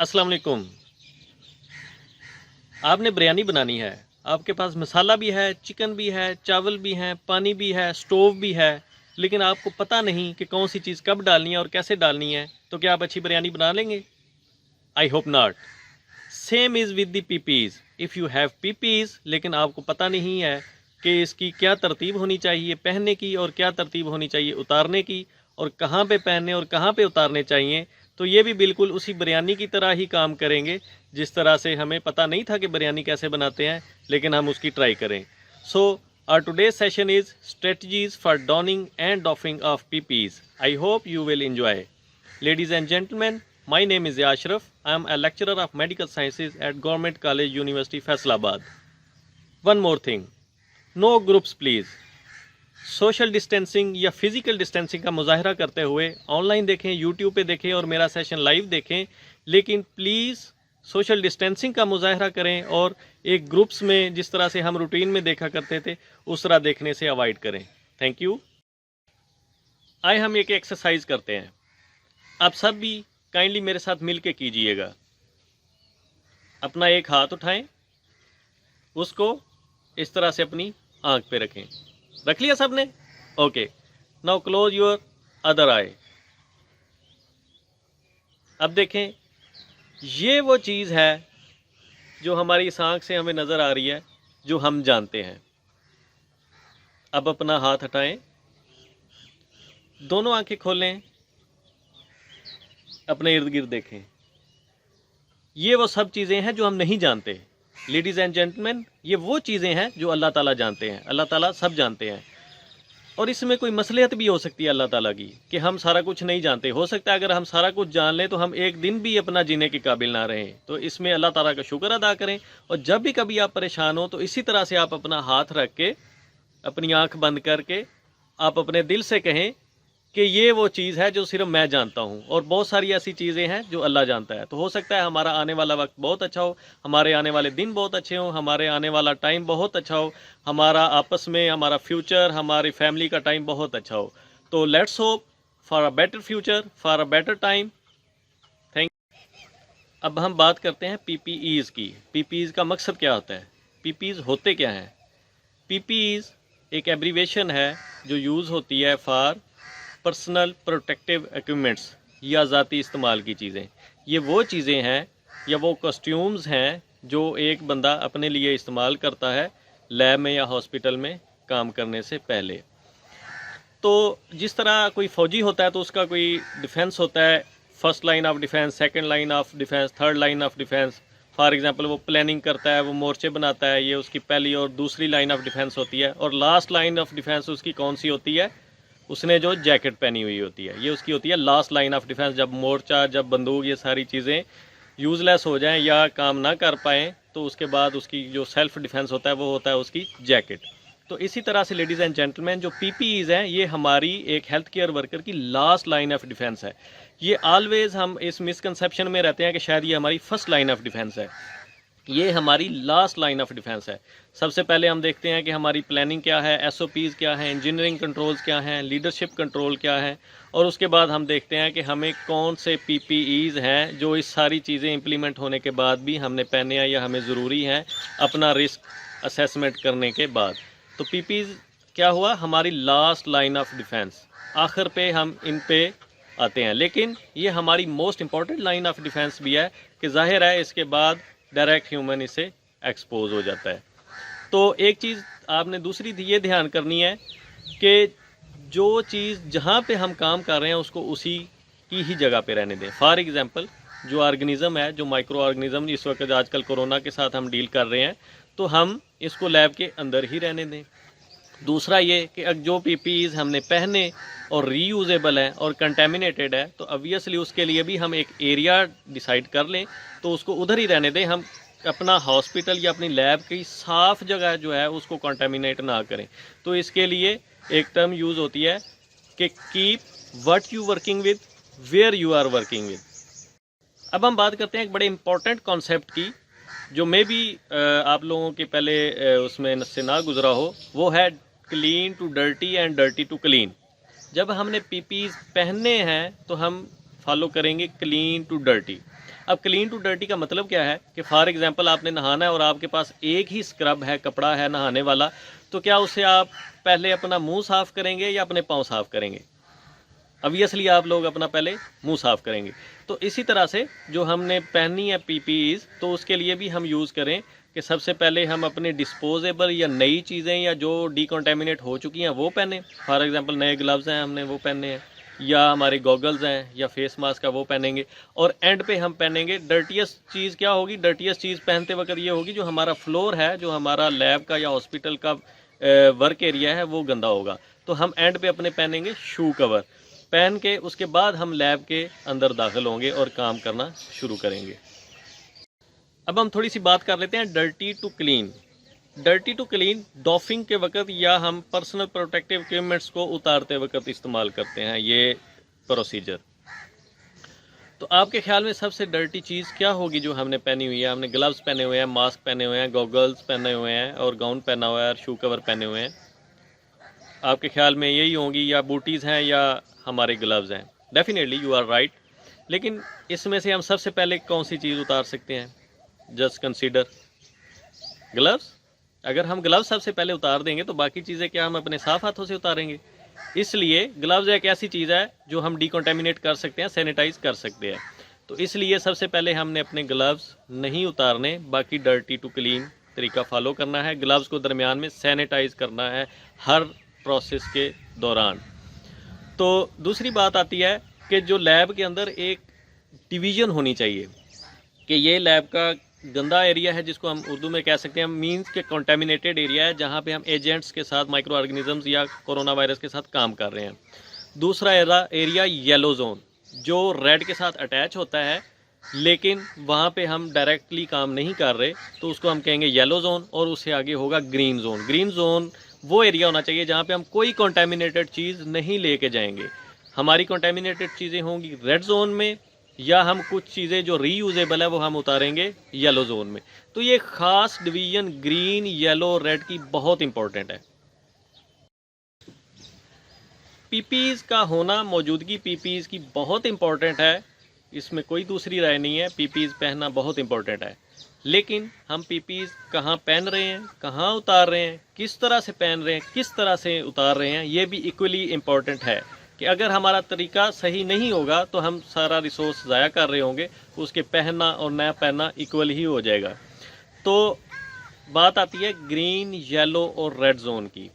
अस्सलाम वालेकुम। आपने बिरयानी बनानी है, आपके पास मसाला भी है, चिकन भी है, चावल भी हैं, पानी भी है, स्टोव भी है, लेकिन आपको पता नहीं कि कौन सी चीज़ कब डालनी है और कैसे डालनी है, तो क्या आप अच्छी बिरयानी बना लेंगे? I hope not. Same is with the पीपीज़। If you have पीपीज़ लेकिन आपको पता नहीं है कि इसकी क्या तरतीब होनी चाहिए पहनने की और क्या तरतीब होनी चाहिए उतारने की, और कहाँ पे पहनने और कहाँ पे उतारने चाहिए, तो ये भी बिल्कुल उसी बिरयानी की तरह ही काम करेंगे जिस तरह से हमें पता नहीं था कि बिरयानी कैसे बनाते हैं, लेकिन हम उसकी ट्राई करें। So our today's session is strategies for donning and doffing of PPEs. I hope you will enjoy. Ladies and gentlemen, my name is Ashraf. I am a lecturer of medical sciences at Government College University Faisalabad. One more thing, no groups please. Social distancing या physical distancing का मुजाहरा करते हुए online देखें, YouTube पे देखें और मेरा सेशन लाइव देखें, लेकिन प्लीज़ सोशल डिस्टेंसिंग का मुजाहरा करें और एक ग्रुप्स में जिस तरह से हम रूटीन में देखा करते थे उस तरह देखने से अवॉइड करें। Thank you. आए हम एक एक्सरसाइज करते हैं। आप सब भी काइंडली मेरे साथ मिल के कीजिएगा। अपना एक हाथ उठाएं, उसको इस तरह से अपनी आंख पे रखें। रख लिया सबने? Okay, now close your other I. अब देखें, ये वो चीज़ है जो हमारी इस आंख से हमें नज़र आ रही है, जो हम जानते हैं। अब अपना हाथ हटाएं, दोनों आंखें खोलें, अपने इर्द गिर्द देखें। ये वो सब चीज़ें हैं जो हम नहीं जानते। लेडीज़ एंड जेंटलमैन, ये वो चीज़ें हैं जो अल्लाह ताला जानते हैं। अल्लाह ताला सब जानते हैं, और इसमें कोई मसलियत भी हो सकती है अल्लाह ताला की कि हम सारा कुछ नहीं जानते। हो सकता है अगर हम सारा कुछ जान लें तो हम एक दिन भी अपना जीने के काबिल ना रहें। तो इसमें अल्लाह ताला का शुक्र अदा करें, और जब भी कभी आप परेशान हो तो इसी तरह से आप अपना हाथ रख के, अपनी आँख बंद करके, आप अपने दिल से कहें कि ये वो चीज़ है जो सिर्फ मैं जानता हूँ, और बहुत सारी ऐसी चीज़ें हैं जो अल्लाह जानता है। तो हो सकता है हमारा आने वाला वक्त बहुत अच्छा हो, हमारे आने वाले दिन बहुत अच्छे हों, हमारे आने वाला टाइम बहुत अच्छा हो, हमारा आपस में हमारा फ्यूचर, हमारी फैमिली का टाइम बहुत अच्छा हो। तो let's hope for a better future, for a better time. Thank. अब हम बात करते हैं पीपीईज़ की। पीपीईज़ का मकसद क्या होता है? पीपीईज़ होते क्या हैं? पीपीईज़ एक एब्रीवेशन है जो यूज़ होती है फॉर पर्सनल प्रोटेक्टिव इक्विपमेंट्स, या ज़ाती इस्तेमाल की चीज़ें। ये वो चीज़ें हैं या वो कॉस्ट्यूम्स हैं जो एक बंदा अपने लिए इस्तेमाल करता है लैब में या हॉस्पिटल में काम करने से पहले। तो जिस तरह कोई फ़ौजी होता है तो उसका कोई डिफेंस होता है, first line of defence, second line of defence, third line of defence. For example वो प्लानिंग करता है, वो मोर्चे बनाता है, ये उसकी पहली और दूसरी लाइन ऑफ डिफेंस होती है। और लास्ट लाइन ऑफ डिफेंस उसकी कौन सी होती है? उसने जो जैकेट पहनी हुई होती है, ये उसकी होती है लास्ट लाइन ऑफ डिफेंस। जब मोर्चा, जब बंदूक, ये सारी चीज़ें यूज़लेस हो जाएं या काम ना कर पाएँ, तो उसके बाद उसकी जो सेल्फ डिफेंस होता है वो होता है उसकी जैकेट। तो इसी तरह से लेडीज़ एंड जेंटलमैन, जो पीपीईज़ हैं ये हमारी एक हेल्थ केयर वर्कर की लास्ट लाइन ऑफ डिफेंस है। ये ऑलवेज़ हम इस मिसकंसेप्शन में रहते हैं कि शायद ये हमारी फर्स्ट लाइन ऑफ डिफेंस है। ये हमारी लास्ट लाइन ऑफ डिफेंस है। सबसे पहले हम देखते हैं कि हमारी प्लानिंग क्या है, एसओपीज़ क्या हैं, इंजीनियरिंग कंट्रोल्स क्या हैं, लीडरशिप कंट्रोल क्या है, और उसके बाद हम देखते हैं कि हमें कौन से पीपीईज़ हैं जो इस सारी चीज़ें इंप्लीमेंट होने के बाद भी हमने पहने हैं या हमें ज़रूरी हैं अपना रिस्क असेसमेंट करने के बाद। तो पीपीईज़ क्या हुआ? हमारी लास्ट लाइन ऑफ डिफेंस। आखिर पे हम इन पे आते हैं, लेकिन ये हमारी most important line of defence भी है कि जाहिर है इसके बाद डायरेक्ट ह्यूमन इससे एक्सपोज हो जाता है। तो एक चीज़ आपने दूसरी ये ध्यान करनी है कि जो चीज़ जहाँ पे हम काम कर रहे हैं उसको उसी की ही जगह पे रहने दें। फॉर एग्जांपल, जो ऑर्गेनिज़म है, जो माइक्रो ऑर्गेनिज़म इस वक्त आजकल कोरोना के साथ हम डील कर रहे हैं, तो हम इसको लैब के अंदर ही रहने दें। दूसरा ये कि जो पीपीईज़ हमने पहने और रीयूजेबल है और कंटेमिनेटेड है, तो ऑब्वियसली उसके लिए भी हम एक एरिया डिसाइड कर लें, तो उसको उधर ही रहने दें। हम अपना हॉस्पिटल या अपनी लैब की साफ़ जगह जो है उसको कंटेमिनेट ना करें। तो इसके लिए एक टर्म यूज़ होती है कि keep what you working with where you are working with. अब हम बात करते हैं एक बड़े इंपॉर्टेंट कॉन्सेप्ट की, जो मे भी आप लोगों के पहले उसमें से ना गुजरा हो। वो है clean to dirty and dirty to clean. जब हमने पीपीज़ पहनने हैं तो हम फॉलो करेंगे क्लीन टू डर्टी। अब क्लीन टू डर्टी का मतलब क्या है कि फॉर एग्जांपल आपने नहाना है और आपके पास एक ही स्क्रब है, कपड़ा है नहाने वाला, तो क्या उससे आप पहले अपना मुंह साफ़ करेंगे या अपने पाँव साफ़ करेंगे? ऑब्वियसली आप लोग अपना पहले मुंह साफ़ करेंगे। तो इसी तरह से जो हमने पहनी है पीपीईज़, तो उसके लिए भी हम यूज़ करें कि सबसे पहले हम अपने डिस्पोजेबल या नई चीज़ें या जो डिकॉन्टेमिनेट हो चुकी हैं वो पहने। फॉर एग्जांपल नए ग्लव्स हैं, हमने वो पहने हैं, या हमारे गॉगल्स हैं या फेस मास्क का वो पहनेंगे। और एंड पे हम पहनेंगे डर्टीएस्ट चीज़ क्या होगी? डर्टीएस्ट चीज़ पहनते वक्त ये होगी जो हमारा फ्लोर है, जो हमारा लैब का या हॉस्पिटल का वर्क एरिया है, वो गंदा होगा। तो हम एंड पे अपने पहनेंगे शू कवर, पहन के उसके बाद हम लैब के अंदर दाखिल होंगे और काम करना शुरू करेंगे। अब हम थोड़ी सी बात कर लेते हैं dirty to clean. Dirty to clean doffing के वक्त या हम पर्सनल प्रोटेक्टिव इक्विपमेंट्स को उतारते वक्त इस्तेमाल करते हैं ये प्रोसीजर। तो आपके ख्याल में सबसे डर्टी चीज़ क्या होगी जो हमने पहनी हुई है? हमने ग्लव्स पहने हुए हैं, मास्क पहने हुए हैं, गॉगल्स पहने हुए हैं और गाउन पहना हुआ है और शू कवर पहने हुए हैं। आपके ख्याल में यही होंगी, या बूटीज़ हैं या हमारे ग्लव्स हैं? Definitely you are right. लेकिन इसमें से हम सबसे पहले कौन सी चीज़ उतार सकते हैं? Just consider gloves. अगर हम ग्लव्स सबसे पहले उतार देंगे तो बाकी चीज़ें क्या हम अपने साफ हाथों से उतारेंगे? इसलिए ग्लव्स एक ऐसी चीज़ है जो हम डिकॉन्टेमिनेट कर सकते हैं, सैनिटाइज कर सकते हैं। तो इसलिए सबसे पहले हमने अपने ग्लव्स नहीं उतारने, बाकी डर्टी टू क्लीन तरीका फॉलो करना है। ग्लव्स को दरमियान में सैनिटाइज करना है हर प्रोसेस के दौरान। तो दूसरी बात आती है कि जो लैब के अंदर एक डिवीज़न होनी चाहिए कि ये लैब का गंदा एरिया है, जिसको हम उर्दू में कह सकते हैं मींस के कंटेमिनेटेड एरिया है, जहाँ पे हम एजेंट्स के साथ, माइक्रो ऑर्गेनिजम्स या कोरोना वायरस के साथ काम कर रहे हैं। दूसरा एरिया येलो जोन, जो रेड के साथ अटैच होता है लेकिन वहाँ पे हम डायरेक्टली काम नहीं कर रहे, तो उसको हम कहेंगे येलो जोन। और उससे आगे होगा ग्रीन जोन। ग्रीन जोन वो एरिया होना चाहिए जहाँ पे हम कोई कंटेमिनेटेड चीज़ नहीं लेके जाएंगे। हमारी कंटेमिनेटेड चीज़ें होंगी रेड जोन में, या हम कुछ चीज़ें जो रीयूजेबल है वो हम उतारेंगे येलो जोन में। तो ये ख़ास डिवीज़न ग्रीन, येलो, रेड की बहुत इंपॉर्टेंट है। पीपीज़ का होना, मौजूदगी पीपीज़ की बहुत इंपॉर्टेंट है, इसमें कोई दूसरी राय नहीं है। पीपीज़ पहनना बहुत इंपॉर्टेंट है, लेकिन हम पीपीज़ कहाँ पहन रहे हैं, कहाँ उतार रहे हैं, किस तरह से पहन रहे हैं, किस तरह से उतार रहे हैं, ये भी इक्वली इम्पॉर्टेंट है। कि अगर हमारा तरीका सही नहीं होगा तो हम सारा रिसोर्स ज़ाया कर रहे होंगे, उसके पहनना और नया पहनना इक्वल ही हो जाएगा। तो बात आती है ग्रीन, येलो और रेड जोन की,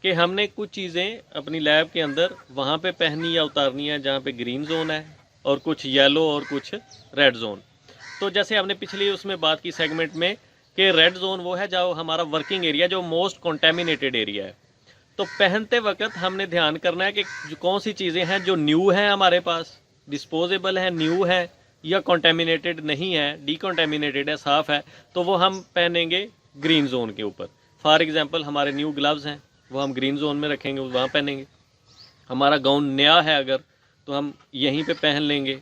कि हमने कुछ चीज़ें अपनी लैब के अंदर वहाँ पे पहनी या उतारनी है जहाँ पे ग्रीन जोन है, और कुछ येलो और कुछ रेड जोन। तो जैसे हमने पिछली उसमें बात की सेगमेंट में कि रेड जोन वो है जो हमारा वर्किंग एरिया, जो मोस्ट कंटेमिनेटेड एरिया है। तो पहनते वक्त हमने ध्यान करना है कि कौन सी चीज़ें हैं जो न्यू हैं, हमारे पास डिस्पोजेबल है, न्यू है, या कंटेमिनेटेड नहीं है, डिकॉन्टेमिनेटेड है, साफ़ है, तो वो हम पहनेंगे ग्रीन जोन के ऊपर। फॉर एग्जांपल हमारे न्यू ग्लव्स हैं, वो हम ग्रीन जोन में रखेंगे, वहाँ पहनेंगे। हमारा गाउन नया है अगर, तो हम यहीं पे पहन लेंगे।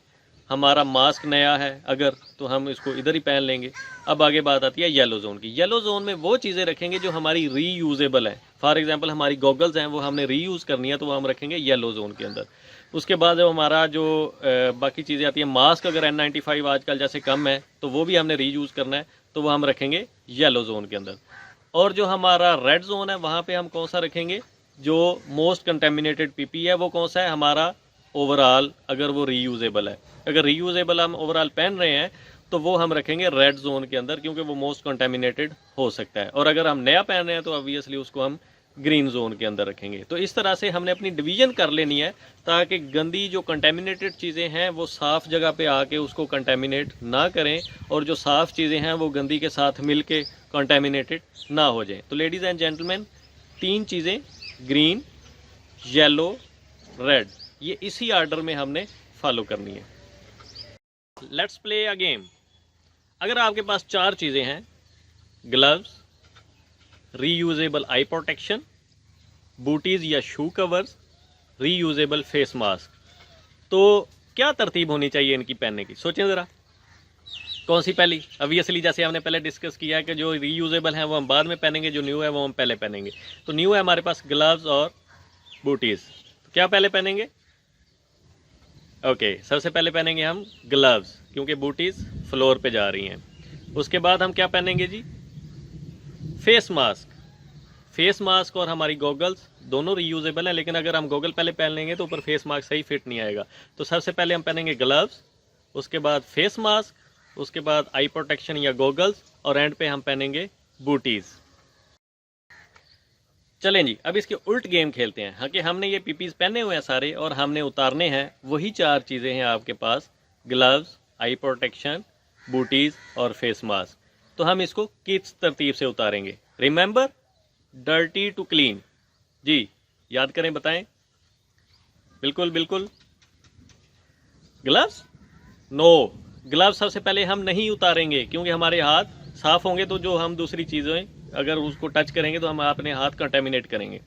हमारा मास्क नया है अगर, तो हम इसको इधर ही पहन लेंगे। अब आगे बात आती है येलो जोन की। येलो जोन में वो चीज़ें रखेंगे जो हमारी रीयूजेबल हैं। फॉर एग्जांपल हमारी गॉगल्स हैं, वो हमने रीयूज़ करनी है, तो वो हम रखेंगे येलो जोन के अंदर। उसके बाद जो हमारा जो बाकी चीज़ें आती हैं, मास्क अगर N95 आजकल जैसे कम है, तो वो भी हमने रीयूज़ करना है, तो वो हम रखेंगे येलो जोन के अंदर। और जो हमारा रेड जोन है, वहाँ पे हम कौन सा रखेंगे? जो मोस्ट कंटेमिनेटेड पीपी है, वो कौन सा है? हमारा ओवरऑल, अगर वो रीयूजेबल है। अगर रीयूजेबल हम ओवरऑल पहन रहे हैं तो वो हम रखेंगे रेड जोन के अंदर, क्योंकि वो मोस्ट कंटेमिनेटेड हो सकता है। और अगर हम नया पहन रहे हैं तो ऑब्वियसली उसको हम ग्रीन जोन के अंदर रखेंगे। तो इस तरह से हमने अपनी डिवीज़न कर लेनी है, ताकि गंदी जो कंटेमिनेटेड चीज़ें हैं वो साफ़ जगह पे आके उसको कंटेमिनेट ना करें, और जो साफ़ चीज़ें हैं वो गंदी के साथ मिल के कंटेमिनेटेड ना हो जाएं। तो लेडीज़ एंड जेंटलमैन, 3 चीज़ें ग्रीन, येलो, रेड, ये इसी आर्डर में हमने फॉलो करनी है। Let's play a game. अगर आपके पास 4 चीज़ें हैं, ग्लव्स, रीयूजेबल आई प्रोटेक्शन, बूटीज़ या शू कवर्स, रीयूजेबल फेस मास्क, तो क्या तरतीब होनी चाहिए इनकी पहनने की? सोचें ज़रा, कौन सी पहली? ऑब्वियसली जैसे हमने पहले डिस्कस किया है कि जो रीयूजेबल हैं वो हम बाद में पहनेंगे, जो न्यू है वो हम पहले पहनेंगे। तो न्यू है हमारे पास ग्लव्स और बूटीज़, तो क्या पहले पहनेंगे? ओके, सबसे पहले पहनेंगे हम ग्लव्स, क्योंकि बूटीज फ्लोर पे जा रही हैं। उसके बाद हम क्या पहनेंगे जी? Face mask. फेस मास्क और हमारी गॉगल्स दोनों रीयूजेबल हैं, लेकिन अगर हम गॉगल पहले पहन लेंगे तो ऊपर फेस मास्क सही फिट नहीं आएगा। तो सबसे पहले हम पहनेंगे ग्लव्स, उसके बाद फेस मास्क, उसके बाद आई प्रोटेक्शन या गॉगल्स, और एंड पे हम पहनेंगे बूटीज। चलें जी, अब इसके उल्ट गेम खेलते हैं। हाँ कि हमने ये पीपीज पहने हुए हैं सारे, और हमने उतारने हैं वही 4 चीज़ें हैं आपके पास, ग्लव्स, आई प्रोटेक्शन, बूटीज और फेस मास्क। तो हम इसको किस तरतीब से उतारेंगे? Remember, dirty to clean. जी याद करें, बताएं। बिल्कुल बिल्कुल। ग्लव्स? नो, ग्लव्स सबसे पहले हम नहीं उतारेंगे, क्योंकि हमारे हाथ साफ होंगे तो जो हम दूसरी चीज़ें अगर उसको टच करेंगे तो हम अपने हाथ कंटेमिनेट करेंगे।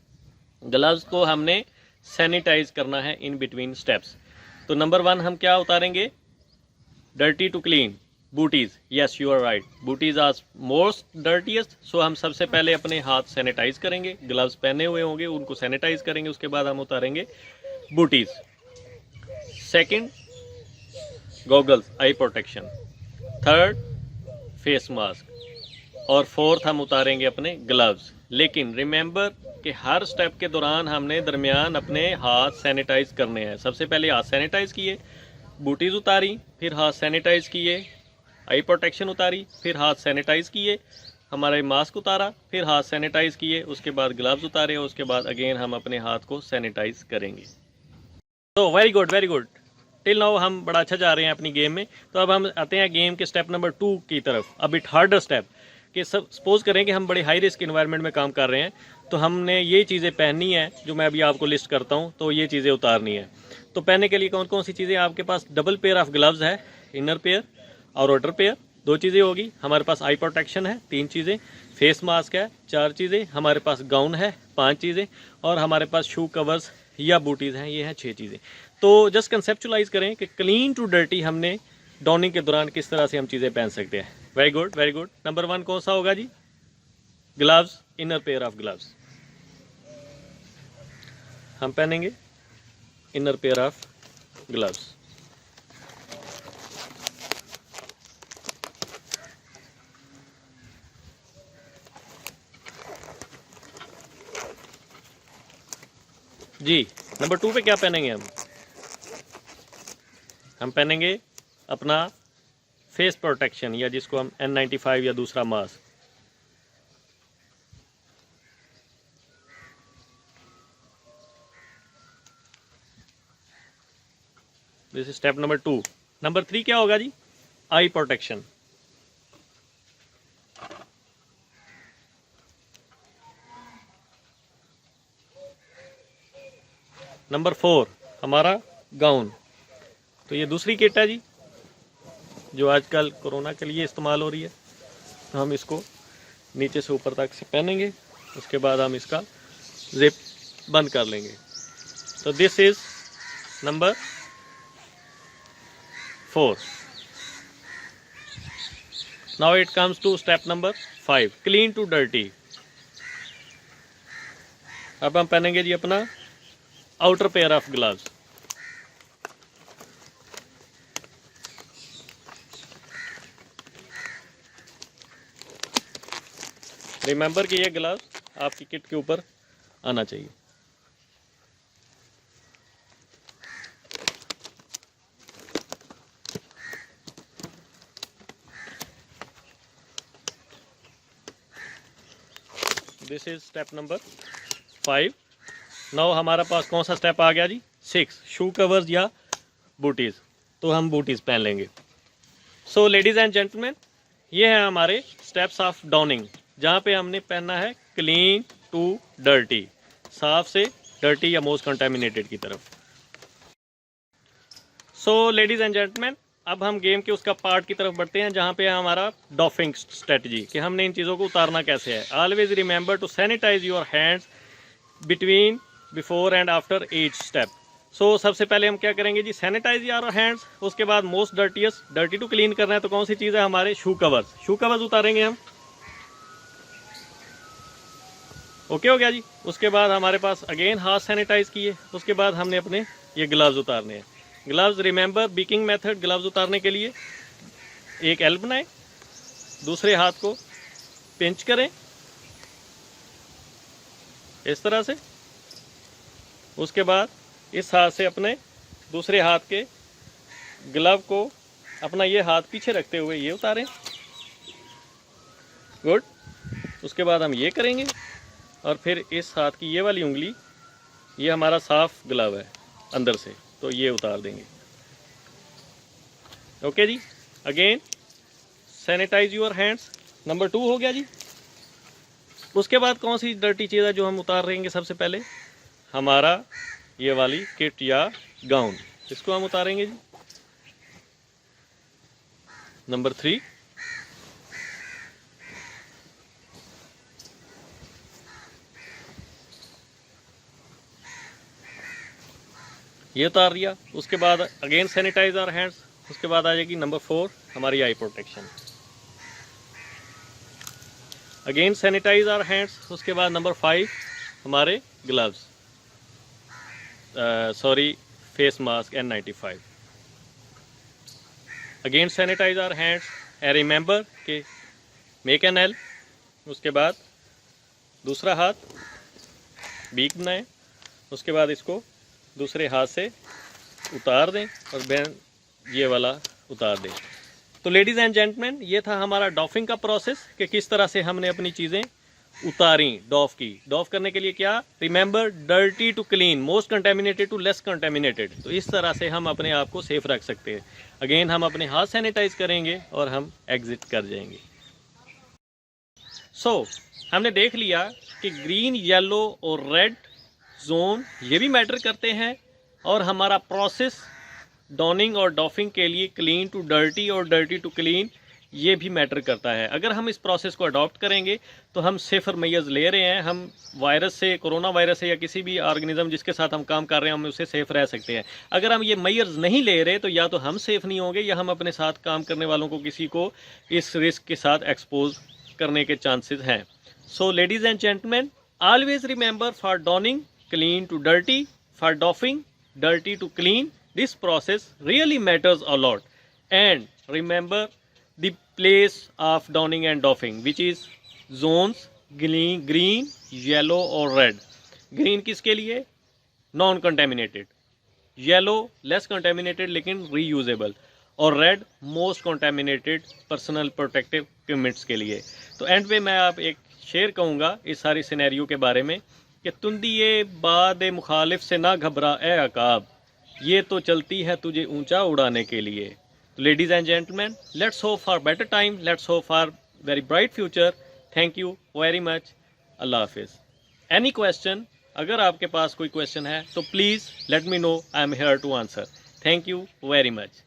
ग्लव्स को हमने सैनिटाइज करना है इन बिटवीन स्टेप्स। तो नंबर 1 हम क्या उतारेंगे? Dirty to clean, booties. Yes you are right, booties are most dirtiest. So हम सबसे पहले अपने हाथ सैनिटाइज करेंगे, ग्लव्स पहने हुए होंगे उनको सैनिटाइज करेंगे, उसके बाद हम उतारेंगे booties. Second, goggles, eye protection. Third, face mask. और फोर्थ हम उतारेंगे अपने ग्लव्स। लेकिन रिमेंबर कि हर स्टेप के दौरान हमने दरमियान अपने हाथ सैनिटाइज करने हैं। सबसे पहले हाथ सैनिटाइज किए, बूटीज उतारी, फिर हाथ सैनिटाइज किए, आई प्रोटेक्शन उतारी, फिर हाथ सैनिटाइज किए, हमारे मास्क उतारा, फिर हाथ सैनिटाइज किए, उसके बाद ग्लव्स उतारे, और उसके बाद अगेन हम अपने हाथ को सैनिटाइज करेंगे। तो very good very good, till now हम बड़ा अच्छा जा रहे हैं अपनी गेम में। तो अब हम आते हैं गेम के स्टेप नंबर 2 की तरफ, अ बिट हार्डर स्टेप। कि सब सपोज करें कि हम बड़े हाई रिस्क इन्वायरमेंट में काम कर रहे हैं, तो हमने ये चीज़ें पहननी है जो मैं अभी आपको लिस्ट करता हूँ, तो ये चीज़ें उतारनी है। तो पहनने के लिए कौन कौन सी चीज़ें आपके पास? डबल पेयर ऑफ ग्लव्स है, इनर पेयर और आउटर पेयर, 2 चीज़ें होगी। हमारे पास आई प्रोटेक्शन है, 3 चीज़ें। फेस मास्क है, 4 चीज़ें। हमारे पास गाउन है, 5 चीज़ें। और हमारे पास शू कवर्स या बूटीज़ हैं, ये हैं 6 चीज़ें। तो जस्ट कंसेप्चुलाइज करें कि क्लीन टू डर्टी हमने डॉनिंग के दौरान किस तरह से हम चीज़ें पहन सकते हैं। Very good very good. Number 1 कौन सा होगा जी? Gloves, inner pair of gloves. हम पहनेंगे इनर पेयर ऑफ ग्लव्स। जी, नंबर 2 पे क्या पहनेंगे हम पहनेंगे अपना फेस प्रोटेक्शन, या जिसको हम N95 या दूसरा mask. This is step number 2। Number 3 क्या होगा जी? आई प्रोटेक्शन। नंबर 4 हमारा गाउन। तो ये दूसरी किट है जी, जो आजकल कोरोना के लिए इस्तेमाल हो रही है। तो हम इसको नीचे से ऊपर तक से पहनेंगे, उसके बाद हम इसका जिप बंद कर लेंगे। तो this is number 4। Now it comes to step number 5, clean to dirty. अब हम पहनेंगे जी अपना outer pair of gloves. Remember कि ये ग्लव्स आपकी किट के ऊपर आना चाहिए। This is step number 5। Now हमारा पास कौन सा स्टेप आ गया जी? 6, शू कवर्स या बूटीज। तो हम बूटीज पहन लेंगे। सो लेडीज एंड जेंटलमैन, ये है हमारे स्टेप्स ऑफ डॉनिंग, जहाँ पे हमने पहनना है क्लीन टू डर्टी, साफ से डर्टी या मोस्ट कंटेमिनेटेड की तरफ। सो लेडीज एंड जेंटलमैन, अब हम गेम के उसका पार्ट की तरफ बढ़ते हैं, जहाँ पे हमारा डॉफिंग स्ट्रेटजी, कि हमने इन चीज़ों को उतारना कैसे है। Always remember to sanitize your hands between before and after each step. So सबसे पहले हम क्या करेंगे जी? Sanitise your hands. उसके बाद most dirtiest, dirty to clean करना है, तो कौन सी चीज़ है? हमारे शू कवर्स। शू कवर्स उतारेंगे हम। ओके हो गया जी। उसके बाद हमारे पास अगेन हाथ सैनिटाइज किए, उसके बाद हमने अपने ये ग्लव्स उतारने हैं। ग्लव्स रिमेंबर बीकिंग मेथड, ग्लव्स उतारने के लिए एक एल बनाएं, दूसरे हाथ को पिंच करें इस तरह से, उसके बाद इस हाथ से अपने दूसरे हाथ के ग्लव को अपना ये हाथ पीछे रखते हुए ये उतारें। गुड। उसके बाद हम ये करेंगे और फिर इस हाथ की ये वाली उंगली, ये हमारा साफ ग्लव है अंदर से, तो ये उतार देंगे। ओके जी। Again sanitize your hands, number 2 हो गया जी। उसके बाद कौन सी डर्टी चीज़ है जो हम उतार रहेंगे? सबसे पहले हमारा ये वाली किट या गाउन, इसको हम उतारेंगे जी। नंबर 3, ये उतार दिया। उसके बाद अगेन सैनिटाइज आवर हैंड्स। उसके बाद आ जाएगी नंबर 4 हमारी eye protection, again sanitize our hands. उसके बाद नंबर 5 हमारे gloves, sorry face mask N95, again sanitize our hands and remember के मेक एन एल। उसके बाद दूसरा हाथ बीक बनाएं, उसके बाद इसको दूसरे हाथ से उतार दें और बैन ये वाला उतार दें। तो लेडीज़ एंड जेंटलमैन, ये था हमारा डॉफिंग का प्रोसेस कि किस तरह से हमने अपनी चीज़ें उतारी डॉफ की। डॉफ करने के लिए क्या? Remember dirty to clean, most contaminated to less contaminated. तो इस तरह से हम अपने आप को सेफ रख सकते हैं। अगेन हम अपने हाथ सैनिटाइज करेंगे और हम एग्जिट कर जाएंगे। सो हमने देख लिया कि ग्रीन, येलो और रेड जोन ये भी मैटर करते हैं, और हमारा प्रोसेस डॉनिंग और डॉफिंग के लिए क्लीन टू डर्टी और डर्टी टू क्लीन ये भी मैटर करता है। अगर हम इस प्रोसेस को अडॉप्ट करेंगे तो हम सेफर मेजर्स ले रहे हैं। हम वायरस से, कोरोना वायरस से या किसी भी ऑर्गेनिज्म जिसके साथ हम काम कर रहे हैं, हम उससे सेफ रह सकते हैं। अगर हम ये मेजर्स नहीं ले रहे तो या तो हम सेफ नहीं होंगे या हम अपने साथ काम करने वालों को किसी को इस रिस्क के साथ एक्सपोज करने के चांसेस हैं। So ladies and gentleman, always remember for dawning clean to dirty, for doffing dirty to clean, this process really matters a lot. And remember the place of donning and doffing, which is zones green, yellow or red. Green किसके लिए? non contaminated, yellow less contaminated लेकिन reusable, और red most contaminated personal protective equipments के लिए। तो and पे मैं आप एक शेयर कहूँगा इस सारी सिनेरियो के बारे में कि तुंदिए बाद मुखालिफ से ना घबरा ए अकाब, ये तो चलती है तुझे ऊंचा उड़ाने के लिए। तो ladies and gentleman, let's hope for better time, let's hope for very bright future. Thank you very much. अल्लाह हाफिज़। एनी क्वेश्चन, अगर आपके पास कोई क्वेश्चन है तो please let me know, I am here to answer. Thank you very much.